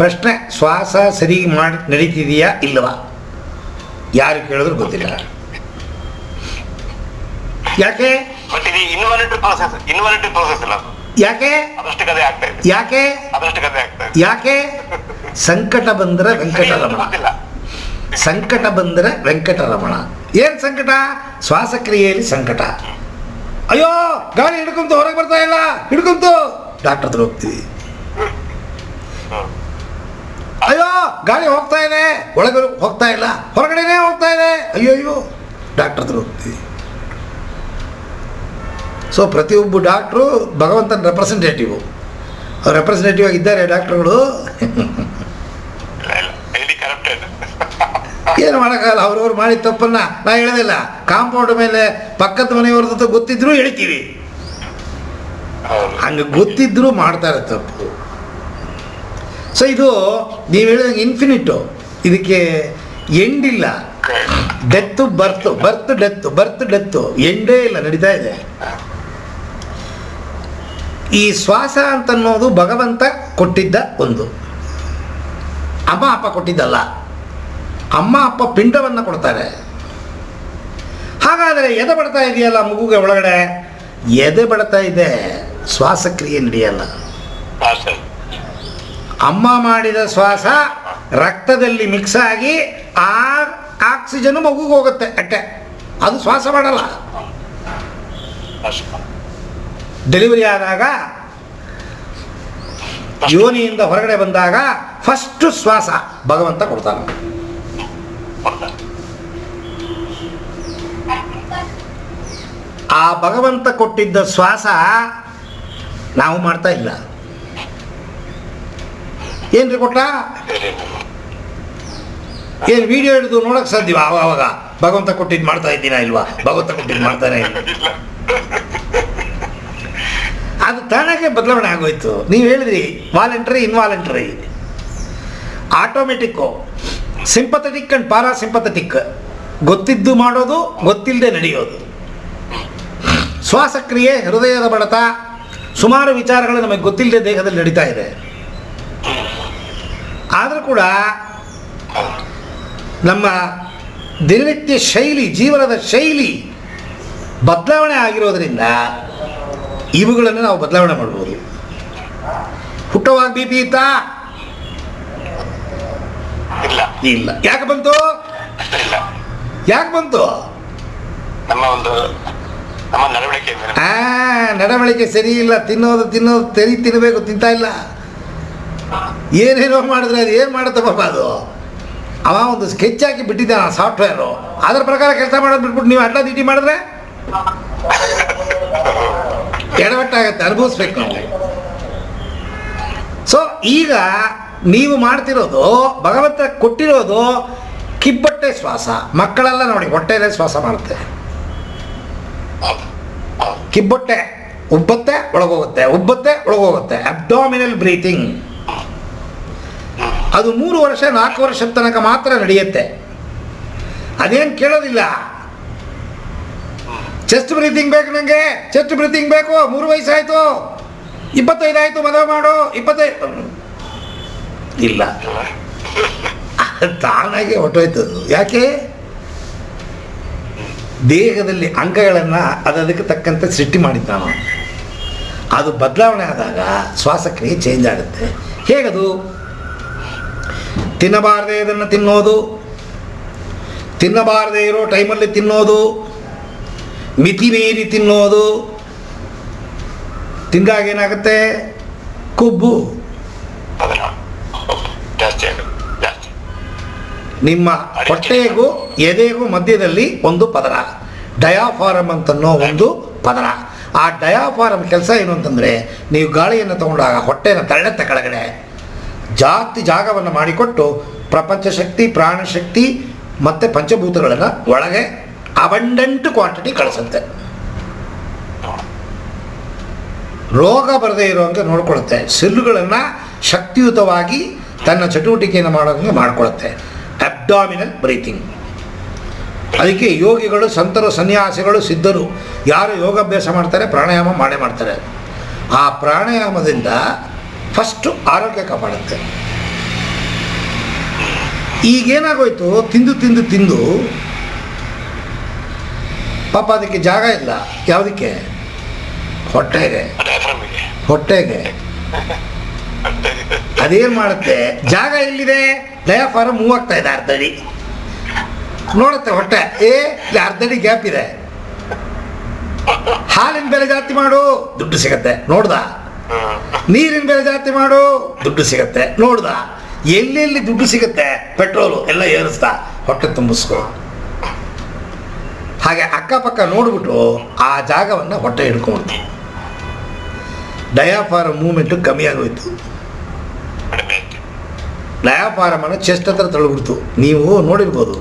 ಪ್ರಶ್ನೆ, ಶ್ವಾಸ ಸರಿ ಮಾಡಿ ನಡೀತಿದೆಯಾ ಇಲ್ಲವಾ? ಯಾರು ಕೇಳಿದ್ರು ಗೊತ್ತಿಲ್ಲ. ಯಾಕೆ? ಯಾಕೆ? ಯಾಕೆ? ಯಾಕೆ? ಸಂಕಟ ಬಂದರೆ ವೆಂಕಟರಮಣ. ಸಂಕಟ ಬಂದರೆ ವೆಂಕಟರಮಣ. ಏನು ಸಂಕಟ? ಶ್ವಾಸಕ್ರಿಯೆಯಲ್ಲಿ ಸಂಕಟ. ಅಯ್ಯೋ ಗಾಳಿ ಹಿಡ್ಕೊಂತು, ಹೊರಗೆ ಬರ್ತಾ ಇಲ್ಲ, ಹಿಡ್ಕೊಂತು, ಡಾಕ್ಟರ್ ಹತ್ರ ಹೋಗ್ತೀವಿ. ಅಯ್ಯೋ ಗಾಳಿ ಹೋಗ್ತಾ ಇದೆ, ಒಳಗೆ ಹೋಗ್ತಾ ಇಲ್ಲ, ಹೊರಗಡೆನೇ ಹೋಗ್ತಾ ಇದೆ, ಅಯ್ಯೋ ಅಯ್ಯೋ, ಡಾಕ್ಟರ್ ಹತ್ರ ಹೋಗ್ತೀವಿ. ಸೊ ಪ್ರತಿಯೊಬ್ಬ ಡಾಕ್ಟ್ರು ಭಗವಂತನ ರೆಪ್ರೆಸೆಂಟೇಟಿವ್. ಅವ್ರು ರೆಪ್ರೆಸೆಂಟೇಟಿವ್ ಆಗಿದ್ದಾರೆ ಡಾಕ್ಟ್ರುಗಳು. ಏನು ಮಾಡೋಕ್ಕಾಗಲ್ಲ, ಅವ್ರವ್ರು ಮಾಡಿದ ತಪ್ಪನ್ನು ನಾ ಹೇಳೋದಿಲ್ಲ. ಕಾಂಪೌಂಡ್ ಮೇಲೆ ಪಕ್ಕದ ಮನೆಯವ್ರದ್ದು ಗೊತ್ತಿದ್ರು ಹೇಳ್ತೀವಿ, ಹಂಗೆ ಗೊತ್ತಿದ್ರು ಮಾಡ್ತಾರೆ ತಪ್ಪು. ಸೊ ಇದು ನೀವು ಹೇಳಿದಂಗೆ ಇನ್ಫಿನಿಟು, ಇದಕ್ಕೆ ಎಂಡಿಲ್ಲ. ಡೆತ್ತು ಬರ್ತು, ಬರ್ತ್ ಡೆತ್ತು, ಬರ್ತ್ ಡೆತ್ತು, ಎಂಡೇ ಇಲ್ಲ, ನಡೀತಾ ಇದೆ. ಈ ಶ್ವಾಸ ಅಂತನ್ನೋದು ಭಗವಂತ ಕೊಟ್ಟಿದ್ದ ಒಂದು, ಅಮ್ಮ ಅಪ್ಪ ಕೊಟ್ಟಿದ್ದಲ್ಲ. ಅಮ್ಮ ಅಪ್ಪ ಪಿಂಡವನ್ನು ಕೊಡ್ತಾರೆ. ಹಾಗಾದರೆ ಎದೆ ಬಡ್ತಾ ಇದೆಯಲ್ಲ ಮಗುಗೆ ಒಳಗಡೆ, ಎದೆ ಬಡ್ತಾ ಇದೆ, ಶ್ವಾಸಕ್ರಿಯೆ ನಡೆಯಲ್ಲ. ಅಮ್ಮ ಮಾಡಿದ ಶ್ವಾಸ ರಕ್ತದಲ್ಲಿ ಮಿಕ್ಸ್ ಆಗಿ ಆ ಆಕ್ಸಿಜನ್ ಮಗುಗೆ ಹೋಗುತ್ತೆ ಅಟ್ಟೆ, ಅದು ಶ್ವಾಸ ಮಾಡಲ್ಲ. ಡೆಲಿವರಿ ಆದಾಗ ಯೋನಿಯಿಂದ ಹೊರಗಡೆ ಬಂದಾಗ ಫಸ್ಟ್ ಶ್ವಾಸ ಭಗವಂತ ಕೊಡ್ತಾನೆ. ಆ ಭಗವಂತ ಕೊಟ್ಟಿದ್ದ ಶ್ವಾಸ ನಾವು ಮಾಡ್ತಾ ಇಲ್ಲ. ಏನ್ರಿ ಕೊಟ್ಟ? ಏನು ವಿಡಿಯೋ ಹಿಡಿದು ನೋಡಕ್ ಸಾಧ್ಯವ? ಆವಾಗ ಭಗವಂತ ಕೊಟ್ಟಿದ್ದು ಮಾಡ್ತಾ ಇದ್ದೀನ ಇಲ್ವಾ? ಭಗವಂತ ಕೊಟ್ಟಿದ್ದು ಮಾಡ್ತಾನೆ ಇಲ್ಲ. ಅದು ತಾನಾಗೆ ಬದಲಾವಣೆ ಆಗೋಯ್ತು. ನೀವು ಹೇಳಿದ್ರಿ voluntary involuntary, automatic, sympathetic and parasympathetic, ಗೊತ್ತಿದ್ದು ಮಾಡೋದು, ಗೊತ್ತಿಲ್ಲದೆ ನಡೆಯೋದು. ಶ್ವಾಸಕ್ರಿಯೆ, ಹೃದಯದ ಬಡಿತ, ಸುಮಾರು ವಿಚಾರಗಳು ನಮಗೆ ಗೊತ್ತಿಲ್ಲದೆ ದೇಹದಲ್ಲಿ ನಡೀತಾ ಇದೆ. ಆದರೂ ಕೂಡ ನಮ್ಮ ದಿನನಿತ್ಯ ಶೈಲಿ, ಜೀವನದ ಶೈಲಿ ಬದಲಾವಣೆ ಆಗಿರೋದ್ರಿಂದ ಇವುಗಳನ್ನು ನಾವು ಬದಲಾವಣೆ ಮಾಡ್ಬೋದು. ಹುಟ್ಟುವಾಗ ಬಿ ಪಿ ಇತ್ತಾ? ಇಲ್ಲ. ಯಾಕೆ ಬಂತು? ಯಾಕೆ ಬಂತು? ನಡವಳಿಕೆ ಸರಿ ಇಲ್ಲ. ತಿನ್ನೋದು ತಿನ್ನಬೇಕು, ತಿಂತಾ ಇಲ್ಲ. ಏನೇನೋ ಮಾಡಿದ್ರೆ ಅದು ಏನು ಮಾಡುತ್ತೆ ಪಾಪ. ಅದು ಅವ ಒಂದು ಸ್ಕೆಚ್ ಹಾಕಿ ಬಿಟ್ಟಿದ್ದಾನೆ ಸಾಫ್ಟ್ವೇರು, ಅದರ ಪ್ರಕಾರ ಕೆಲಸ ಮಾಡೋದು ಬಿಟ್ಬಿಟ್ಟು ನೀವು ಅಡ್ಡ ದಿಟ್ಟಿ ಮಾಡಿದ್ರೆ ಎಡವಟ್ಟಾಗತ್ತೆ, ಅನುಭವಿಸ್ಬೇಕು ನಾವು. ಸೊ ಈಗ ನೀವು ಮಾಡ್ತಿರೋದು, ಭಗವಂತ ಕೊಟ್ಟಿರೋದು ಕಿಬ್ಬಟ್ಟೆ ಶ್ವಾಸ. ಮಕ್ಕಳೆಲ್ಲ ನೋಡಿ ಹೊಟ್ಟೆಯಲ್ಲೇ ಶ್ವಾಸ ಮಾಡುತ್ತೆ. ಕಿಬ್ಬೊಟ್ಟೆ ಉಬ್ಬತ್ತೆ, ಒಳಗೋಗುತ್ತೆ, ಉಬ್ಬತ್ತೆ, ಒಳಗೋಗುತ್ತೆ. Abdominal breathing. ಅದು 3 ವರ್ಷ 4 ವರ್ಷದ ತನಕ ಮಾತ್ರ ನಡೆಯುತ್ತೆ. ಅದೇನು ಕೇಳೋದಿಲ್ಲ. ಚೆಸ್ಟ್ ಬ್ರೀತಿಂಗ್ ಬೇಕು ನನಗೆ, ಚೆಸ್ಟ್ ಬ್ರೀತಿಂಗ್ ಬೇಕು, 3 ವಯಸ್ಸಾಯಿತು, 25 ಆಯಿತು, ಮದುವೆ ಮಾಡು, 25 ಇಲ್ಲ, ತಾನಾಗೆ ಹೊಟ್ಟೋಯ್ತದು. ಯಾಕೆ? ದೇಹದಲ್ಲಿ ಅಂಗಗಳನ್ನು ಅದಕ್ಕೆ ತಕ್ಕಂತೆ ಸೃಷ್ಟಿ ಮಾಡಿದ್ದಾನು. ಅದು ಬದಲಾವಣೆ ಆದಾಗ ಶ್ವಾಸಕ್ರಿಯೆ ಚೇಂಜ್ ಆಗುತ್ತೆ. ಹೇಗದು? ತಿನ್ನಬಾರದೆ ಇದನ್ನು ತಿನ್ನೋದು, ತಿನ್ನಬಾರದೆ ಇರೋ ಟೈಮಲ್ಲಿ ತಿನ್ನೋದು, ಮಿತಿ ಮೀರಿ ತಿನ್ನೋದು, ತಿಂದಾಗ ಏನಾಗುತ್ತೆ? ಕೊಬ್ಬು ನಿಮ್ಮ ಹೊಟ್ಟೆಗೂ ಎದೆಗೂ ಮಧ್ಯದಲ್ಲಿ ಒಂದು ಪದರ, ಡಯಾಫಾರಮ್ ಅಂತನ್ನೋ ಒಂದು ಪದರ. ಆ ಡಯಾಫಾರಮ್ ಕೆಲಸ ಏನು ಅಂತಂದರೆ, ನೀವು ಗಾಳಿಯನ್ನು ತಗೊಂಡಾಗ ಹೊಟ್ಟೆನ ತಳ್ಳುತ್ತೆ ಕೆಳಗಡೆ, ಜಾಗವನ್ನು ಮಾಡಿಕೊಟ್ಟು ಪ್ರಪಂಚ ಶಕ್ತಿ, ಪ್ರಾಣಶಕ್ತಿ ಮತ್ತು ಪಂಚಭೂತಗಳನ್ನು ಒಳಗೆ ಅಬಂಡೆಂಟ್ ಕ್ವಾಂಟಿಟಿ ಕಳಿಸುತ್ತೆ. ರೋಗ ಬರದೇ ಇರೋಂಗೆ ನೋಡ್ಕೊಳ್ಳುತ್ತೆ. ಸೆಲ್ಲುಗಳನ್ನು ಶಕ್ತಿಯುತವಾಗಿ ತನ್ನ ಚಟುವಟಿಕೆಯನ್ನು ಮಾಡೋಂಗೆ ಮಾಡಿಕೊಳ್ಳುತ್ತೆ. Abdominal breathing. ಅದಕ್ಕೆ ಯೋಗಿಗಳು, ಸಂತರು, ಸನ್ಯಾಸಿಗಳು, ಸಿದ್ಧರು ಯಾರು ಯೋಗಾಭ್ಯಾಸ ಮಾಡ್ತಾರೆ, ಪ್ರಾಣಾಯಾಮ ಮಾಡೇ ಮಾಡ್ತಾರೆ. ಆ ಪ್ರಾಣಾಯಾಮದಿಂದ ಫಸ್ಟು ಆರೋಗ್ಯ ಕಾಪಾಡುತ್ತೆ. ಈಗೇನಾಗೋಯ್ತು, ತಿಂದು ತಿಂದು ತಿಂದು ಪಾಪ ಅದಕ್ಕೆ ಜಾಗ ಇಲ್ಲ. ಯಾವುದಕ್ಕೆ? ಹೊಟ್ಟೆಗೆ. ಹೊಟ್ಟೆಗೆ ಅದೇನು ಮಾಡುತ್ತೆ, ಜಾಗ ಎಲ್ಲಿದೆ? ಡಯಾಫಾರಮ್ ಮೂವ್ ಆಗ್ತಾ ಇದೆ ಅರ್ಧಡಿ. ನೋಡುತ್ತೆ ಹೊಟ್ಟೆ, ಇಲ್ಲಿ ಅರ್ಧಡಿ ಗ್ಯಾಪ್ ಇದೆ, ಹಾಲಿನ ಬೆಲೆ ಜಾಸ್ತಿ ಮಾಡು, ದುಡ್ಡು ಸಿಗತ್ತೆ. ನೋಡ್ದ? ನೀರಿನ ಬೆಲೆ ಜಾಸ್ತಿ ಮಾಡು, ದುಡ್ಡು ಸಿಗತ್ತೆ. ನೋಡ್ದ? ಎಲ್ಲೆಲ್ಲಿ ದುಡ್ಡು ಸಿಗತ್ತೆ, ಪೆಟ್ರೋಲು ಎಲ್ಲ ಏರಿಸ್ತಾ ಹೊಟ್ಟೆ ತುಂಬಿಸ್ಕೊ. ಹಾಗೆ ಅಕ್ಕಪಕ್ಕ ನೋಡ್ಬಿಟ್ಟು ಆ ಜಾಗವನ್ನು ಹೊಟ್ಟೆ ಹಿಡ್ಕೊಂಡ್ಬಿಡ್ತು. ಡಯಾಫಾರಮ್ ಮೂವ್ಮೆಂಟು ಕಮ್ಮಿ ಆಗೋಯ್ತು. ಡಯಾಫಾರಮನ್ನು ಚೆಸ್ಟ್ ಹತ್ರ ತಳ್ಳಿಬಿಡ್ತು. ನೀವು ನೋಡಿರ್ಬೋದು,